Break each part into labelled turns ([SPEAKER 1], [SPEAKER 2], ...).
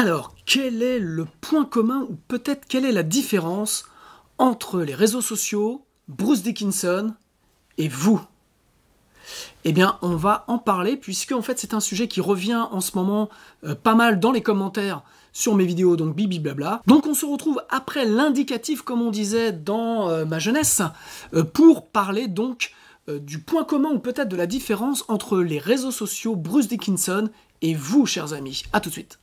[SPEAKER 1] Alors, quel est le point commun, ou peut-être quelle est la différence entre les réseaux sociaux, Bruce Dickinson et vous? Eh bien, on va en parler, puisque en fait c'est un sujet qui revient en ce moment pas mal dans les commentaires sur mes vidéos, donc bibi blabla. Donc on se retrouve après l'indicatif, comme on disait dans ma jeunesse, pour parler donc du point commun, ou peut-être de la différence entre les réseaux sociaux, Bruce Dickinson et vous, chers amis. A tout de suite.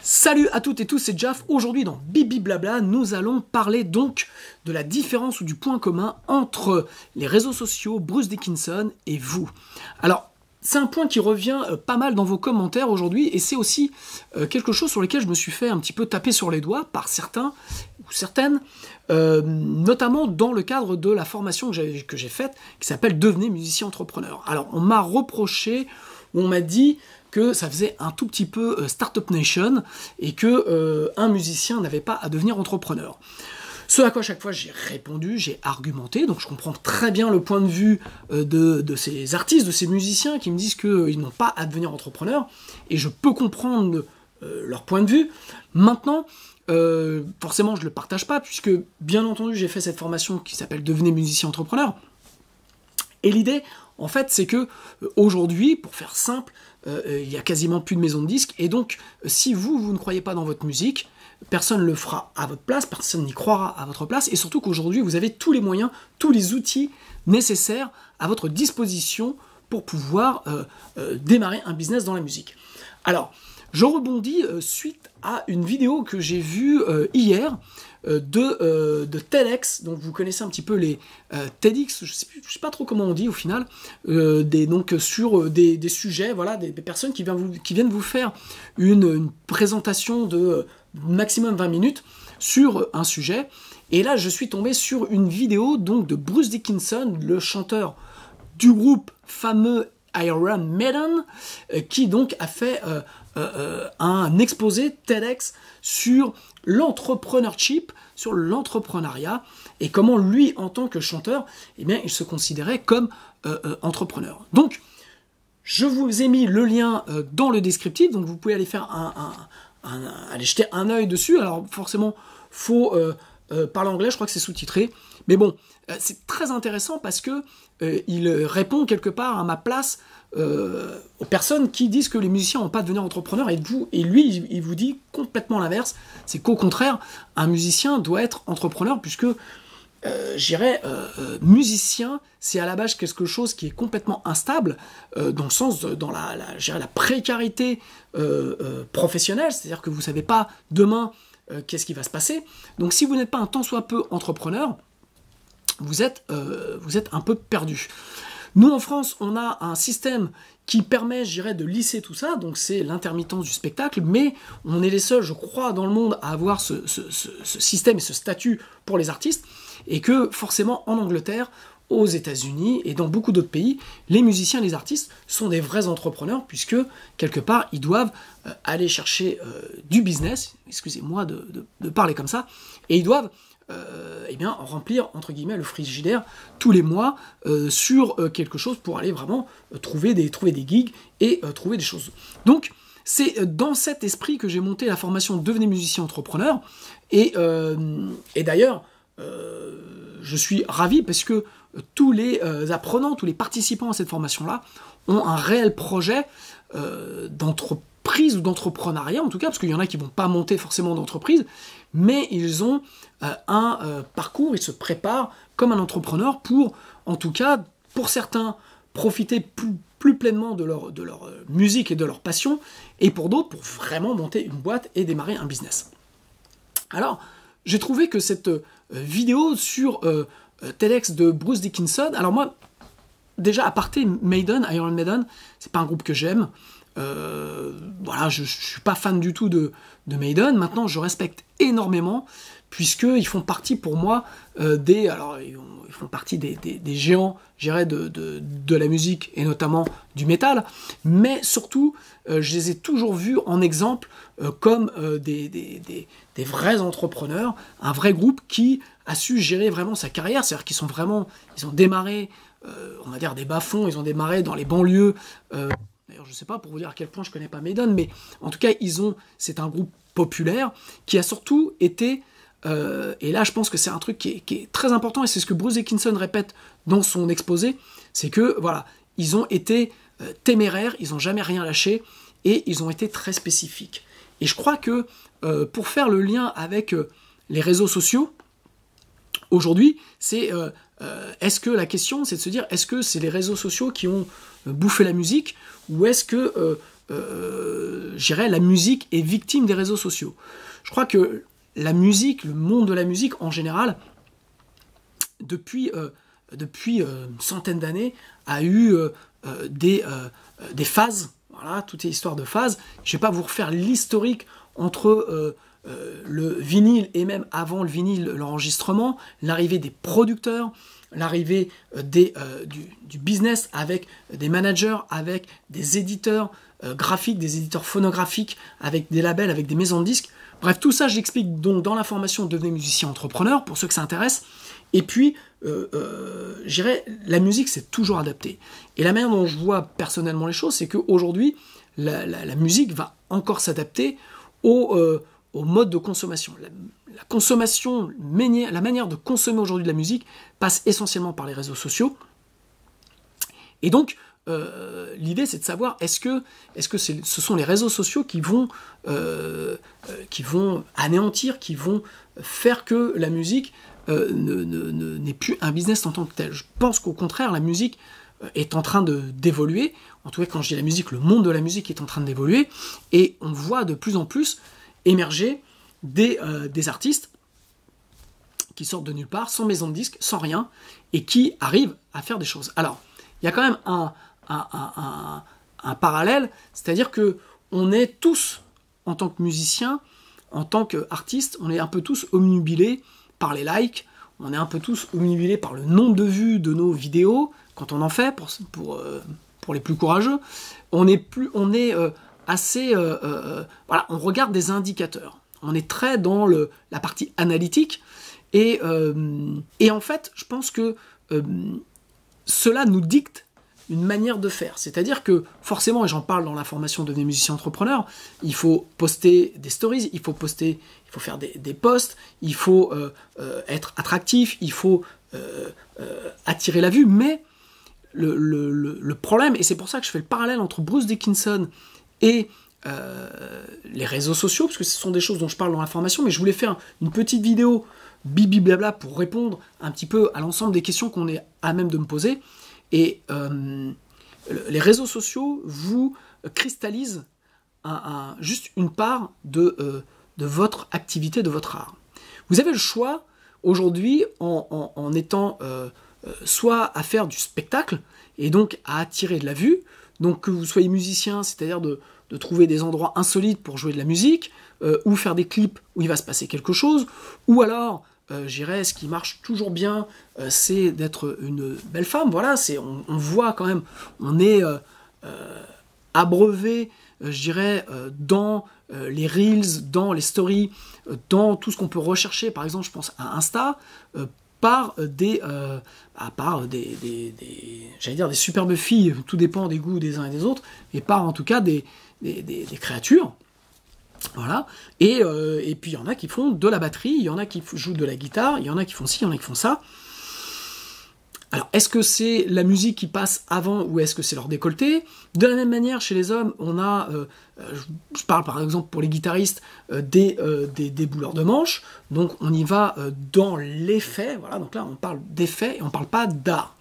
[SPEAKER 1] Salut à toutes et tous, c'est Jaf. Aujourd'hui dans Bibi Blabla, nous allons parler donc de la différence ou du point commun entre les réseaux sociaux, Bruce Dickinson et vous. Alors, c'est un point qui revient pas mal dans vos commentaires aujourd'hui, et c'est aussi quelque chose sur lequel je me suis fait un petit peu taper sur les doigts par certains ou certaines, notamment dans le cadre de la formation que j'ai faite, qui s'appelle « Devenez musicien entrepreneur ». Alors, on m'a reproché, ou on m'a dit que ça faisait un tout petit peu Startup Nation, et que un musicien n'avait pas à devenir entrepreneur. Ce à quoi à chaque fois j'ai répondu, j'ai argumenté, donc je comprends très bien le point de vue de ces artistes, de ces musiciens qui me disent qu'ils n'ont pas à devenir entrepreneurs, et je peux comprendre leur point de vue. Maintenant, forcément je ne le partage pas, puisque bien entendu j'ai fait cette formation qui s'appelle « Devenez musicien entrepreneur », et l'idée, en fait, c'est que aujourd'hui, pour faire simple, il y a quasiment plus de maisons de disques, et donc si vous ne croyez pas dans votre musique, personne ne le fera à votre place, personne n'y croira à votre place, et surtout qu'aujourd'hui vous avez tous les moyens, tous les outils nécessaires à votre disposition pour pouvoir démarrer un business dans la musique. Alors, je rebondis suite à une vidéo que j'ai vue hier de TEDx. Donc vous connaissez un petit peu les TEDx, je sais pas trop comment on dit au final, donc sur des sujets, voilà, des personnes qui viennent vous faire une présentation de maximum 20 minutes sur un sujet. Et là je suis tombé sur une vidéo donc de Bruce Dickinson, le chanteur du groupe fameux Iron Maiden, qui donc a fait un exposé TEDx sur l'entrepreneurship, sur l'entrepreneuriat, et comment lui, en tant que chanteur, eh bien, il se considérait comme entrepreneur. Donc, je vous ai mis le lien dans le descriptif, donc vous pouvez aller faire aller jeter un œil dessus. Alors forcément, faut parler anglais, je crois que c'est sous-titré, mais bon, c'est très intéressant parce que il répond quelque part à ma place aux personnes qui disent que les musiciens n'ont pas à devenir entrepreneurs, et lui, il vous dit complètement l'inverse. C'est qu'au contraire, un musicien doit être entrepreneur, puisque musicien, c'est à la base quelque chose qui est complètement instable, dans le sens dans la précarité professionnelle, c'est-à-dire que vous ne savez pas demain qu'est-ce qui va se passer. Donc si vous n'êtes pas un tant soit peu entrepreneur, vous êtes un peu perdu. Nous, en France, on a un système qui permet, je dirais, de lisser tout ça, donc c'est l'intermittence du spectacle, mais on est les seuls, je crois, dans le monde à avoir ce système et ce statut pour les artistes, et que forcément, en Angleterre, aux États-Unis et dans beaucoup d'autres pays, les musiciens, les artistes sont des vrais entrepreneurs, puisque, quelque part, ils doivent aller chercher du business, excusez-moi de parler comme ça, et ils doivent eh bien, remplir, entre guillemets, le frigidaire tous les mois sur quelque chose pour aller vraiment trouver des gigs et trouver des choses. Donc, c'est dans cet esprit que j'ai monté la formation Devenez musicien entrepreneur, et d'ailleurs, je suis ravi parce que tous les apprenants, tous les participants à cette formation-là ont un réel projet d'entreprise ou d'entrepreneuriat, en tout cas, parce qu'il y en a qui ne vont pas monter forcément d'entreprise, mais ils ont un parcours, ils se préparent comme un entrepreneur pour, en tout cas, pour certains, profiter plus pleinement de leur musique et de leur passion, et pour d'autres, pour vraiment monter une boîte et démarrer un business. Alors, j'ai trouvé que cette vidéo sur TEDx de Bruce Dickinson, alors moi, déjà, à part Maiden, Iron Maiden, c'est pas un groupe que j'aime. Voilà, je suis pas fan du tout de Maiden. Maintenant, je respecte énormément, puisqu'ils font partie pour moi ils font partie des géants, je dirais, de la musique, et notamment du métal, mais surtout, je les ai toujours vus en exemple comme des vrais entrepreneurs, un vrai groupe qui a su gérer vraiment sa carrière, c'est-à-dire ils ont démarré, on va dire, des bas-fonds, ils ont démarré dans les banlieues. D'ailleurs, je ne sais pas pour vous dire à quel point je ne connais pas Maiden, mais en tout cas, c'est un groupe populaire qui a surtout été, et là je pense que c'est un truc qui est très important, et c'est ce que Bruce Dickinson répète dans son exposé, c'est que voilà, ils ont été téméraires, ils n'ont jamais rien lâché, et ils ont été très spécifiques. Et je crois que pour faire le lien avec les réseaux sociaux, aujourd'hui, est-ce que la question, c'est de se dire, est-ce que c'est les réseaux sociaux qui ont bouffé la musique, ou est-ce que, je dirais, la musique est victime des réseaux sociaux? Je crois que la musique, le monde de la musique en général, depuis une centaine d'années, a eu des phases. Voilà, toute est histoire de phases. Je ne vais pas vous refaire l'historique entre le vinyle et même avant le vinyle, l'enregistrement, l'arrivée des producteurs, l'arrivée du business avec des managers, avec des éditeurs graphiques, des éditeurs phonographiques, avec des labels, avec des maisons de disques. Bref, tout ça, je l'explique donc dans la formation Devenez musicien entrepreneur, pour ceux que ça intéresse. Et puis, je dirais, la musique s'est toujours adaptée. Et la manière dont je vois personnellement les choses, c'est qu'aujourd'hui, la musique va encore s'adapter au mode de consommation. La consommation, la manière de consommer aujourd'hui de la musique passe essentiellement par les réseaux sociaux. Et donc, l'idée, c'est de savoir est-ce que ce sont les réseaux sociaux qui vont anéantir, qui vont faire que la musique n'est plus un business en tant que tel. Je pense qu'au contraire, la musique est en train d'évoluer. En tout cas, quand je dis la musique, le monde de la musique est en train d'évoluer. Et on voit de plus en plus émerger des artistes qui sortent de nulle part, sans maison de disque, sans rien, et qui arrivent à faire des choses. Alors, il y a quand même un parallèle, c'est-à-dire que on est tous, en tant que musiciens, en tant qu'artistes, on est un peu tous omnubilés par les likes, on est un peu tous omnubilés par le nombre de vues de nos vidéos, quand on en fait, pour les plus courageux. On regarde des indicateurs. On est très dans la partie analytique, et en fait, je pense que cela nous dicte une manière de faire. C'est-à-dire que, forcément, et j'en parle dans la formation Devenez musicien entrepreneur, il faut poster des stories, il faut faire des posts, il faut être attractif, il faut attirer la vue, mais le problème, et c'est pour ça que je fais le parallèle entre Bruce Dickinson et les réseaux sociaux, parce que ce sont des choses dont je parle dans la formation, mais je voulais faire une petite vidéo bibi blabla pour répondre un petit peu à l'ensemble des questions qu'on est à même de me poser. Et les réseaux sociaux vous cristallisent juste une part de votre activité, de votre art. Vous avez le choix aujourd'hui en étant soit à faire du spectacle et donc à attirer de la vue, donc que vous soyez musicien, c'est-à-dire de trouver des endroits insolites pour jouer de la musique, ou faire des clips où il va se passer quelque chose, ou alors, je dirais, ce qui marche toujours bien, c'est d'être une belle femme. Voilà, on voit quand même, on est abreuvé, je dirais, dans les reels, dans les stories, dans tout ce qu'on peut rechercher. Par exemple, je pense à Insta, par des superbes filles, tout dépend des goûts des uns et des autres, et par en tout cas des créatures. Voilà. Et puis il y en a qui font de la batterie, il y en a qui jouent de la guitare, il y en a qui font ci, il y en a qui font ça. Alors, est-ce que c'est la musique qui passe avant ou est-ce que c'est leur décolleté? De la même manière, chez les hommes, on a, je parle par exemple pour les guitaristes, des bouleurs de manches, donc on y va dans l'effet, voilà, donc là on parle d'effet et on ne parle pas d'art.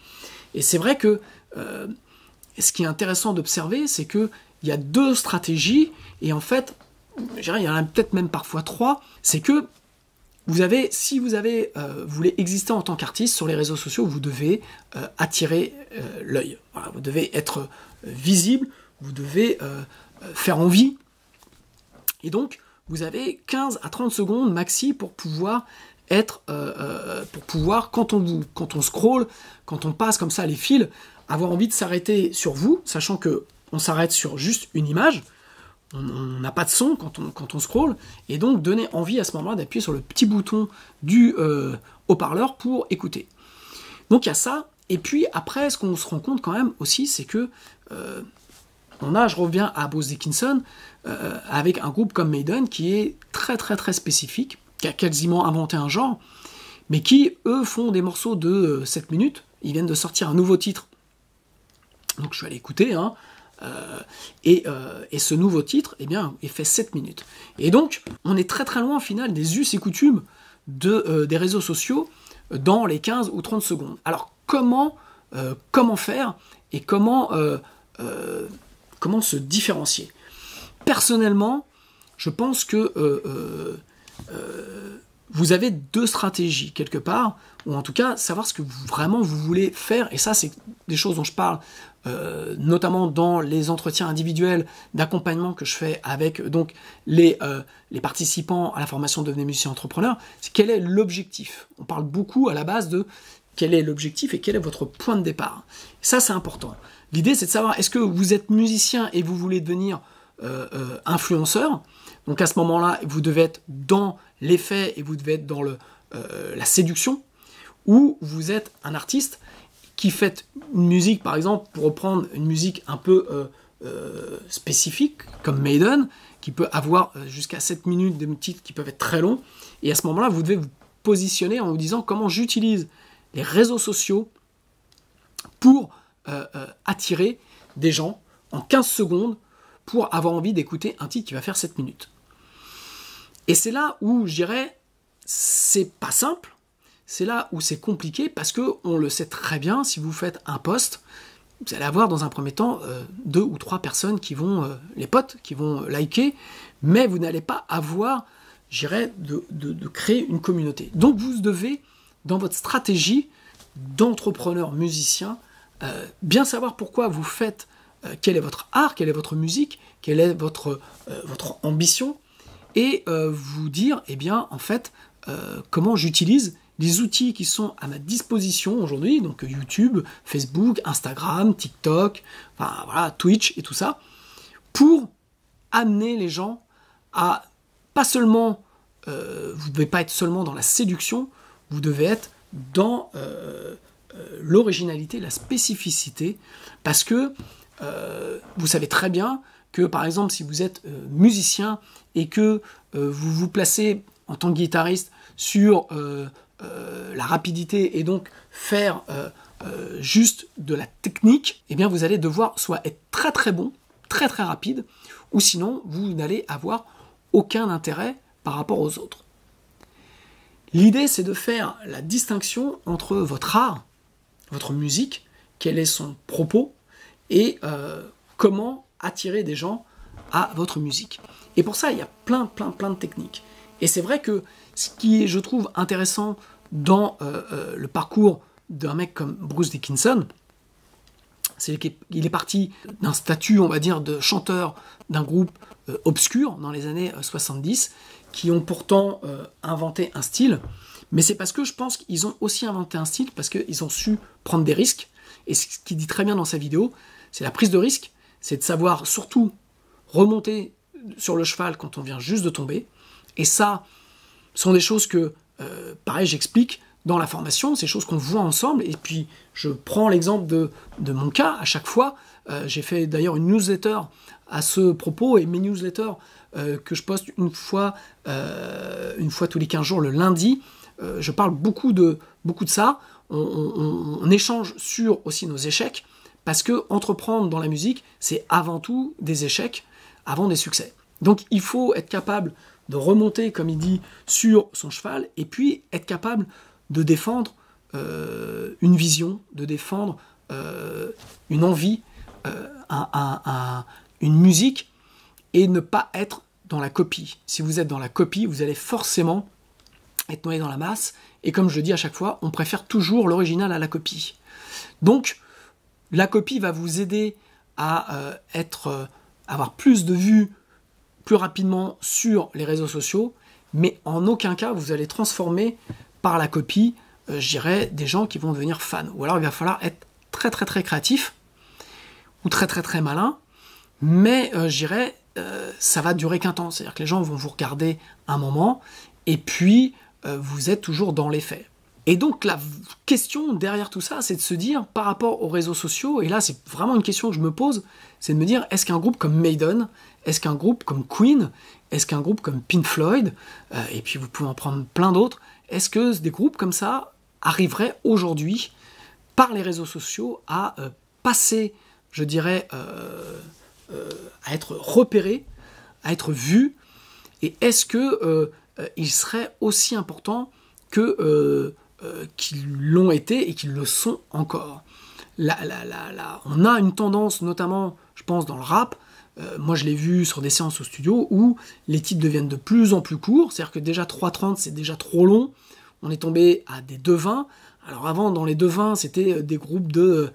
[SPEAKER 1] Et c'est vrai que ce qui est intéressant d'observer, c'est qu'il y a deux stratégies, et en fait, je dirais, il y en a peut-être même parfois trois, c'est que si vous voulez exister en tant qu'artiste sur les réseaux sociaux, vous devez attirer l'œil. Voilà, vous devez être visible, vous devez faire envie. Et donc, vous avez 15 à 30 secondes maxi pour pouvoir quand on scrolle, quand on passe comme ça les fils, avoir envie de s'arrêter sur vous, sachant que on s'arrête sur juste une image, on n'a pas de son quand on scrolle, et donc donner envie à ce moment-là d'appuyer sur le petit bouton du haut-parleur pour écouter. Donc il y a ça, et puis après, ce qu'on se rend compte quand même aussi, c'est que je reviens à Bruce Dickinson, avec un groupe comme Maiden qui est très très très spécifique, qui a quasiment inventé un genre, mais qui, eux, font des morceaux de 7 minutes. Ils viennent de sortir un nouveau titre. Donc je suis allé écouter, et ce nouveau titre, eh bien, il fait 7 minutes. Et donc, on est très très loin, au final, des us et coutumes des réseaux sociaux dans les 15 ou 30 secondes. Alors, comment faire et comment se différencier? Personnellement, je pense que vous avez deux stratégies quelque part, ou en tout cas savoir ce que vraiment vous voulez faire, et ça c'est des choses dont je parle notamment dans les entretiens individuels d'accompagnement que je fais avec donc les participants à la formation Devenez musicien entrepreneur. C'est quel est l'objectif. On parle beaucoup à la base de quel est l'objectif et quel est votre point de départ. Et ça c'est important. L'idée c'est de savoir, est-ce que vous êtes musicien et vous voulez devenir influenceur? Donc à ce moment-là, vous devez être dans les faits et vous devez être dans la séduction, ou vous êtes un artiste qui fait une musique, par exemple, pour reprendre une musique un peu spécifique, comme Maiden, qui peut avoir jusqu'à 7 minutes, des titres qui peuvent être très longs, et à ce moment-là, vous devez vous positionner en vous disant comment j'utilise les réseaux sociaux pour attirer des gens en 15 secondes pour avoir envie d'écouter un titre qui va faire 7 minutes. Et c'est là où, je dirais, c'est pas simple, c'est là où c'est compliqué, parce que on le sait très bien, si vous faites un post, vous allez avoir dans un premier temps 2 ou 3 personnes qui vont, les potes, qui vont liker, mais vous n'allez pas avoir, je dirais, de créer une communauté. Donc vous devez, dans votre stratégie d'entrepreneur musicien, bien savoir pourquoi vous faites, quel est votre art, quelle est votre musique, quelle est votre ambition, et vous dire, eh bien, en fait, comment j'utilise les outils qui sont à ma disposition aujourd'hui, donc YouTube, Facebook, Instagram, TikTok, enfin, voilà, Twitch et tout ça, pour amener les gens à pas seulement, vous ne devez pas être seulement dans la séduction, vous devez être dans l'originalité, la spécificité, parce que vous savez très bien que, par exemple, si vous êtes musicien et que vous vous placez en tant que guitariste sur la rapidité et donc faire juste de la technique, eh bien vous allez devoir soit être très très bon, très très rapide, ou sinon vous n'allez avoir aucun intérêt par rapport aux autres. L'idée, c'est de faire la distinction entre votre art, votre musique, quel est son propos, et comment attirer des gens à votre musique. Et pour ça, il y a plein de techniques. Et c'est vrai que ce qui est, je trouve, intéressant dans le parcours d'un mec comme Bruce Dickinson, c'est qu'il est parti d'un statut, on va dire, de chanteur d'un groupe obscur dans les années 70, qui ont pourtant inventé un style, mais c'est parce que je pense qu'ils ont aussi inventé un style, parce qu'ils ont su prendre des risques, et ce qu'il dit très bien dans sa vidéo, c'est la prise de risque, c'est de savoir surtout remonter sur le cheval quand on vient juste de tomber, et ça, sont des choses que, pareil, j'explique dans la formation, ces choses qu'on voit ensemble, et puis je prends l'exemple de mon cas à chaque fois. J'ai fait d'ailleurs une newsletter à ce propos, et mes newsletters que je poste une fois tous les 15 jours le lundi, je parle beaucoup de ça, on échange sur aussi nos échecs, parce que entreprendre dans la musique, c'est avant tout des échecs, avant des succès. Donc il faut être capable de remonter, comme il dit, sur son cheval, et puis être capable de défendre une vision, de défendre une envie, une musique, et ne pas être dans la copie. Si vous êtes dans la copie, vous allez forcément être noyé dans la masse, et comme je le dis à chaque fois, on préfère toujours l'original à la copie. Donc, la copie va vous aider à avoir plus de vues plus rapidement sur les réseaux sociaux, mais en aucun cas vous allez transformer par la copie, je dirais, des gens qui vont devenir fans. Ou alors il va falloir être très très très créatif, ou très très très malin, mais je dirais, ça va durer qu'un temps. C'est-à-dire que les gens vont vous regarder un moment, et puis vous êtes toujours dans les faits. Et donc la question derrière tout ça, c'est de se dire, par rapport aux réseaux sociaux, et là c'est vraiment une question que je me pose, c'est de me dire, est-ce qu'un groupe comme Maiden, est-ce qu'un groupe comme Queen, est-ce qu'un groupe comme Pink Floyd, et puis vous pouvez en prendre plein d'autres, est-ce que des groupes comme ça arriveraient aujourd'hui, par les réseaux sociaux, à passer, je dirais, à être repérés, à être vus, et est-ce que ils seraient aussi importants que qu'ils l'ont été et qu'ils le sont encore. On a une tendance, notamment, je pense, dans le rap, moi je l'ai vu sur des séances au studio, où les titres deviennent de plus en plus courts, c'est-à-dire que déjà 3:30 c'est déjà trop long, on est tombé à des 2:20, alors avant dans les 2:20 c'était des groupes de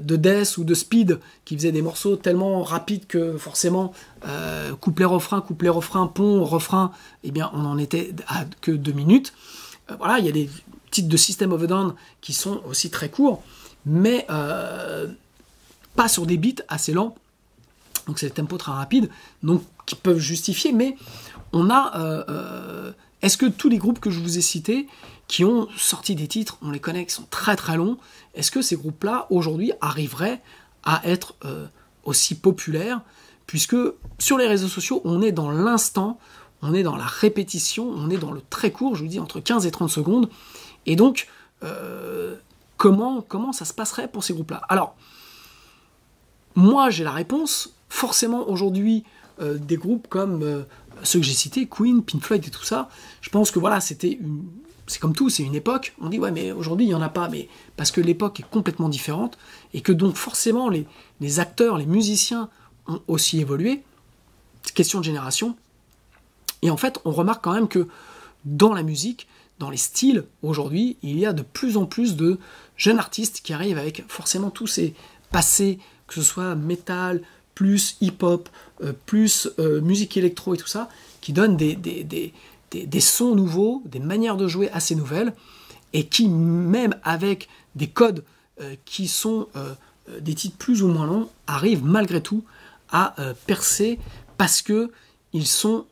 [SPEAKER 1] death ou de speed qui faisaient des morceaux tellement rapides que forcément couplet-refrain, pont, refrain, eh bien on en était à que 2 minutes. Voilà, il y a des titres de System of a Down qui sont aussi très courts, mais pas sur des beats assez lents, donc c'est des tempos très rapides, donc qui peuvent justifier, mais on a... est-ce que tous les groupes que je vous ai cités, qui ont sorti des titres, on les connaît, qui sont très très longs, est-ce que ces groupes-là, aujourd'hui, arriveraient à être aussi populaires, puisque sur les réseaux sociaux, on est dans l'instant, on est dans la répétition, on est dans le très court, je vous dis, entre 15 et 30 secondes, et donc, comment ça se passerait pour ces groupes-là? Alors, moi, j'ai la réponse. Forcément, aujourd'hui, des groupes comme ceux que j'ai cités, Queen, Pink Floyd et tout ça, je pense que voilà, c'est comme tout, c'est une époque. On dit, ouais, mais aujourd'hui, il n'y en a pas, mais parce que l'époque est complètement différente, et que donc, forcément, les acteurs, les musiciens ont aussi évolué. C'est question de génération. Et en fait, on remarque quand même que dans la musique, dans les styles, aujourd'hui, il y a de plus en plus de jeunes artistes qui arrivent avec forcément tous ces passés, que ce soit métal, plus hip-hop, plus musique électro et tout ça, qui donnent des sons nouveaux, des manières de jouer assez nouvelles, et qui, même avec des codes qui sont des titres plus ou moins longs, arrivent malgré tout à percer parce qu'ils sont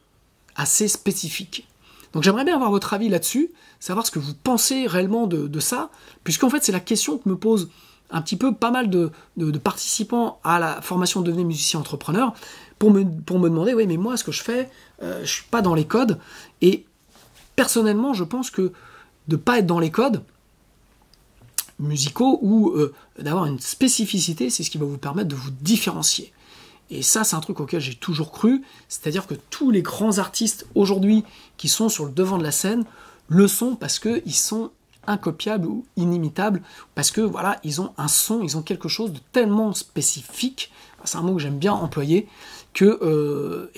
[SPEAKER 1] assez spécifiques. Donc j'aimerais bien avoir votre avis là-dessus, savoir ce que vous pensez réellement de ça, puisqu'en fait c'est la question que me pose un petit peu pas mal de participants à la formation Devenez musicien entrepreneur, pour me demander, oui mais moi ce que je fais, je suis pas dans les codes, et personnellement je pense que de pas être dans les codes musicaux, ou d'avoir une spécificité, c'est ce qui va vous permettre de vous différencier. Et ça, c'est un truc auquel j'ai toujours cru, c'est-à-dire que tous les grands artistes aujourd'hui qui sont sur le devant de la scène le sont parce qu'ils sont incopiables ou inimitables, parce que voilà, ils ont un son, ils ont quelque chose de tellement spécifique, c'est un mot que j'aime bien employer, que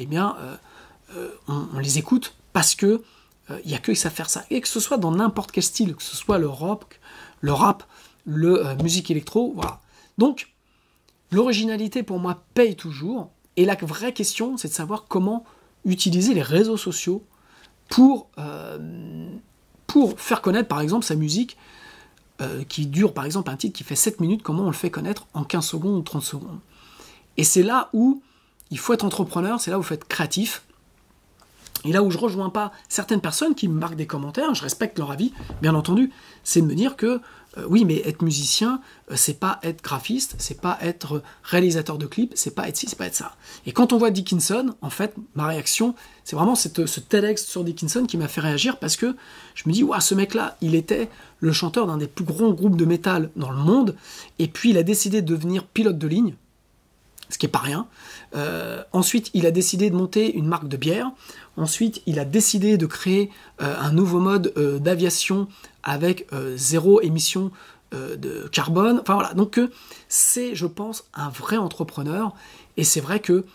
[SPEAKER 1] on les écoute parce que il n'y a que ça savent faire ça. Et que ce soit dans n'importe quel style, que ce soit le rap, musique électro, voilà. Donc, l'originalité, pour moi, paye toujours. Et la vraie question, c'est de savoir comment utiliser les réseaux sociaux pour faire connaître, par exemple, sa musique qui dure, par exemple, un titre qui fait 7 minutes, comment on le fait connaître en 15 secondes ou 30 secondes. Et c'est là où il faut être entrepreneur, c'est là où il faut être créatif. Et là où je ne rejoins pas certaines personnes qui me marquent des commentaires, je respecte leur avis, bien entendu, c'est de me dire que oui, mais être musicien, c'est pas être graphiste, c'est pas être réalisateur de clips, c'est pas être ci, c'est pas être ça. Et quand on voit Dickinson, en fait, ma réaction, c'est vraiment ce TEDx sur Dickinson qui m'a fait réagir, parce que je me dis, ouah, ce mec-là, il était le chanteur d'un des plus grands groupes de métal dans le monde, et puis il a décidé de devenir pilote de ligne, ce qui n'est pas rien. Ensuite, il a décidé de monter une marque de bière. Ensuite, il a décidé de créer un nouveau mode d'aviation avec 0 émission de carbone. Enfin voilà, donc c'est, je pense, un vrai entrepreneur. Et c'est vrai que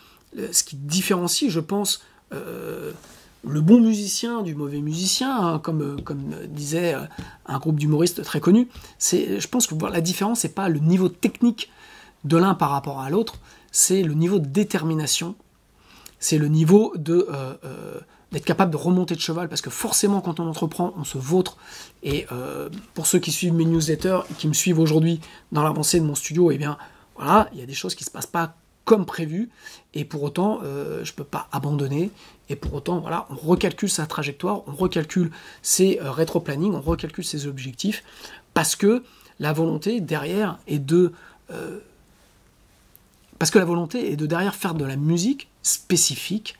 [SPEAKER 1] ce qui différencie, je pense, le bon musicien du mauvais musicien, hein, comme disait un groupe d'humoristes très connu, je pense que la différence, c'est pas le niveau technique de l'un par rapport à l'autre, c'est le niveau de détermination, c'est le niveau d'être capable de remonter de cheval, parce que forcément quand on entreprend, on se vautre, et pour ceux qui suivent mes newsletters, et qui me suivent aujourd'hui dans l'avancée de mon studio, eh bien voilà, il y a des choses qui ne se passent pas comme prévu, et pour autant, je ne peux pas abandonner, et pour autant, voilà, on recalcule sa trajectoire, on recalcule ses rétro-planning, on recalcule ses objectifs, parce que la volonté derrière est de... parce que la volonté est de derrière faire de la musique spécifique,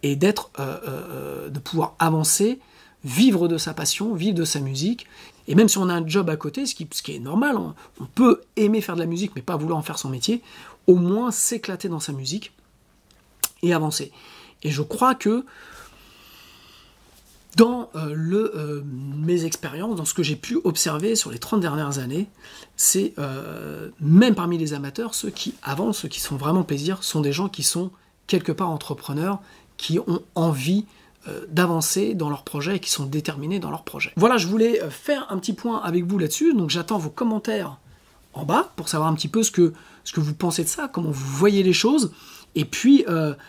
[SPEAKER 1] et d'être, de pouvoir avancer, vivre de sa passion, vivre de sa musique, et même si on a un job à côté, ce qui est normal, on peut aimer faire de la musique, mais pas vouloir en faire son métier, au moins s'éclater dans sa musique et avancer. Et je crois que dans mes expériences, dans ce que j'ai pu observer sur les 30 dernières années, c'est même parmi les amateurs, ceux qui avancent, ceux qui sont vraiment plaisir, sont des gens qui sont quelque part entrepreneurs, qui ont envie d'avancer dans leur projet et qui sont déterminés dans leur projet. Voilà, je voulais faire un petit point avec vous là-dessus, donc j'attends vos commentaires en bas pour savoir un petit peu ce que vous pensez de ça, comment vous voyez les choses, et puis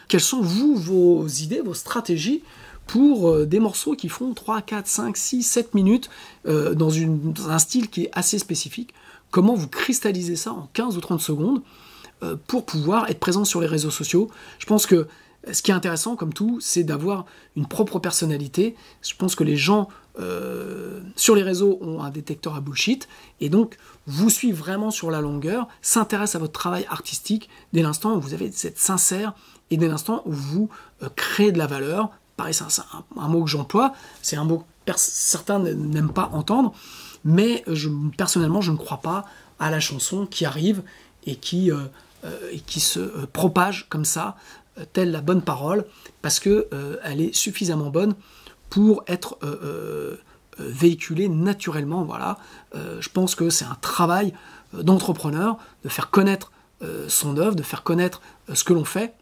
[SPEAKER 1] quelles sont vos idées, vos stratégies pour des morceaux qui font 3, 4, 5, 6, 7 minutes dans un style qui est assez spécifique. Comment vous cristallisez ça en 15 ou 30 secondes pour pouvoir être présent sur les réseaux sociaux. Je pense que ce qui est intéressant, comme tout, c'est d'avoir une propre personnalité. Je pense que les gens sur les réseaux ont un détecteur à bullshit, et donc vous suivent vraiment sur la longueur, s'intéressent à votre travail artistique dès l'instant où vous avez cette sincère, et dès l'instant où vous créez de la valeur. Pareil, c'est un mot que j'emploie, c'est un mot que certains n'aiment pas entendre, mais personnellement, je ne crois pas à la chanson qui arrive et qui se propage comme ça, telle la bonne parole, parce que elle est suffisamment bonne pour être véhiculée naturellement. Voilà. Je pense que c'est un travail d'entrepreneur, de faire connaître son œuvre, de faire connaître ce que l'on fait.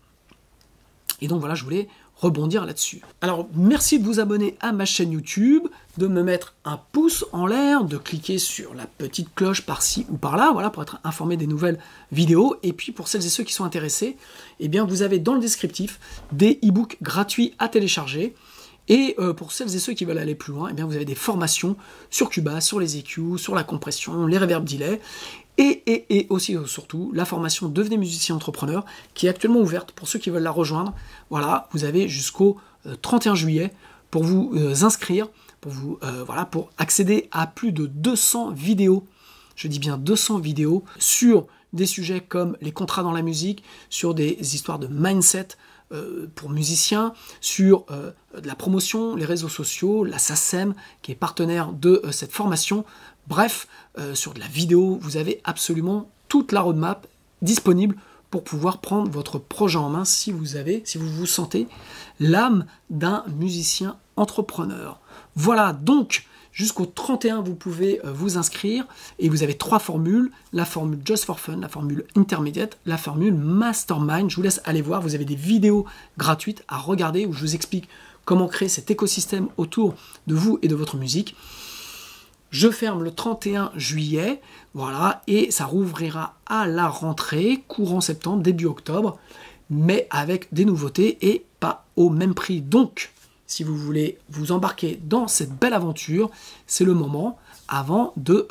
[SPEAKER 1] Et donc voilà, je voulais rebondir là-dessus. Alors, merci de vous abonner à ma chaîne YouTube, de me mettre un pouce en l'air, de cliquer sur la petite cloche par-ci ou par-là, voilà, pour être informé des nouvelles vidéos. Et puis, pour celles et ceux qui sont intéressés, eh bien, vous avez dans le descriptif des e-books gratuits à télécharger. Et pour celles et ceux qui veulent aller plus loin, eh bien, vous avez des formations sur Cubase, sur les EQ, sur la compression, les reverb delay. Et aussi, surtout, la formation Devenez musicien entrepreneur, qui est actuellement ouverte pour ceux qui veulent la rejoindre. Voilà, vous avez jusqu'au 31 juillet pour vous inscrire, pour accéder à plus de 200 vidéos, je dis bien 200 vidéos, sur des sujets comme les contrats dans la musique, sur des histoires de mindset pour musiciens, sur de la promotion, les réseaux sociaux, la SACEM, qui est partenaire de cette formation. Bref, sur de la vidéo, vous avez absolument toute la roadmap disponible pour pouvoir prendre votre projet en main si vous vous sentez l'âme d'un musicien entrepreneur. Voilà, donc jusqu'au 31, vous pouvez vous inscrire et vous avez 3 formules, la formule Just for Fun, la formule Intermediate, la formule Mastermind. Je vous laisse aller voir, vous avez des vidéos gratuites à regarder où je vous explique comment créer cet écosystème autour de vous et de votre musique. Je ferme le 31 juillet, voilà, et ça rouvrira à la rentrée, courant septembre, début octobre, mais avec des nouveautés et pas au même prix. Donc, si vous voulez vous embarquer dans cette belle aventure, c'est le moment avant de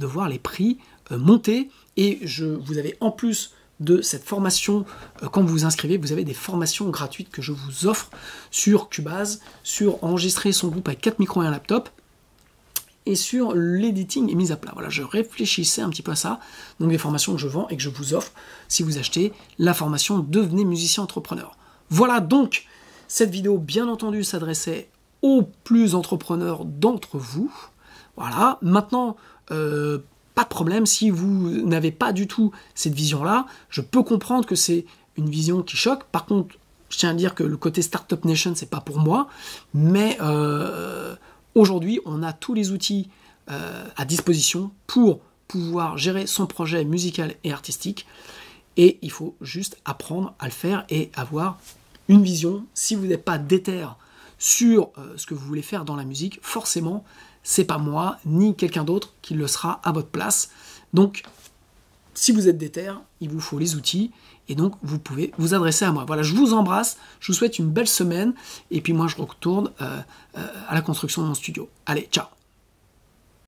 [SPEAKER 1] voir les prix monter. Et vous avez en plus de cette formation, quand vous vous inscrivez, vous avez des formations gratuites que je vous offre sur Cubase, sur enregistrer son groupe avec 4 micros et un laptop, et sur l'editing et mise à plat. Voilà, je réfléchissais un petit peu à ça. Donc des formations que je vends et que je vous offre si vous achetez la formation Devenez musicien entrepreneur. Voilà, donc cette vidéo, bien entendu, s'adressait aux plus entrepreneurs d'entre vous. Voilà, maintenant, pas de problème, si vous n'avez pas du tout cette vision-là, je peux comprendre que c'est une vision qui choque. Par contre, je tiens à dire que le côté Startup Nation, c'est pas pour moi, mais aujourd'hui, on a tous les outils à disposition pour pouvoir gérer son projet musical et artistique, et il faut juste apprendre à le faire et avoir une vision. Si vous n'êtes pas déter sur ce que vous voulez faire dans la musique, forcément, c'est pas moi ni quelqu'un d'autre qui le sera à votre place. Donc, si vous êtes déter, il vous faut les outils, et donc vous pouvez vous adresser à moi. Voilà, je vous embrasse, je vous souhaite une belle semaine, et puis moi je retourne à la construction de mon studio. Allez, ciao!